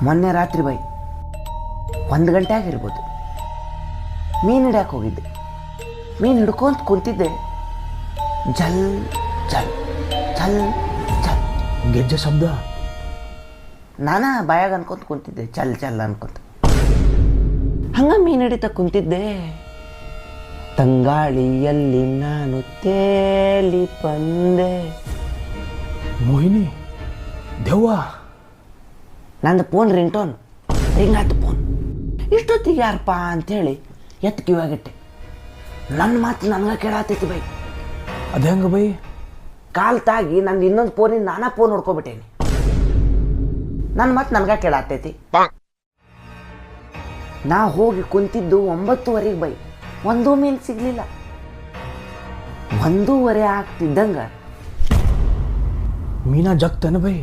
ಮೊನ್ನೆ ರಾತ್ರಿ ಬೈ 1 ಗಂಟೆ ಆಗಿರ್ಬೋದು. ಮೀನು ಹಿಡ್ಯಕ್ಕೆ ಹೋಗಿದ್ದೆ. ಮೀನು ಹಿಡ್ಕೊಂತ ಕುಂತಿದ್ದೆ. ಜಲ್ ಜಲ್ ಜಲ್ ಜಲ್ ಗೆಜ್ಜೆ ಶಬ್ದ. ನಾನಾ ಬಾಯಾಗ ಅನ್ಕೊಂತ ಕುಂತಿದ್ದೆ, ಚಲ್ ಚಲ್ ಅನ್ಕೊಂತ. ಹಂಗ ಮೀನು ಹಿಡಿತ ಕುಂತಿದ್ದೆ. ತಂಗಾಳಿಯಲ್ಲಿ ನಾನು ತೇಲಿ ಬಂದೆ. ಮೋಹಿನಿ, ದೆವ್ವ. ನಂದು ಫೋನ್ ರಿಂಗ್ಟೋನ್ ರಿಂಗ್ ಆಯ್ತು. ಫೋನ್ ಇಷ್ಟೊತ್ತಿಗೆ ಯಾರಪ್ಪ ಅಂಥೇಳಿ ಎತ್ತು ಕಿವಾಗಿಟ್ಟೆ. ನನ್ನ ಮಾತು ನನಗೆ ಕೇಳಾತೈತಿ ಬೈ. ಅದು ಹೆಂಗೆ ಬೈ? ಕಾಲ್ ತಾಗಿ ನಂದು ಇನ್ನೊಂದು ಫೋನಿಂದ ನಾನಾ ಫೋನ್ ನೋಡ್ಕೊಬಿಟ್ಟೇನಿ. ನನ್ನ ಮಾತು ನನಗೆ ಕೇಳಾತೈತಿ. ನಾ ಹೋಗಿ ಕುಂತಿದ್ದು 9:30 ಬೈ. ಒಂದೂ ಮೀನು ಸಿಗಲಿಲ್ಲ. 1:30 ಆಗ್ತಿದ್ದಂಗೆ ಮೀನಾ ಜಗ್ತೇನೆ ಬೈ.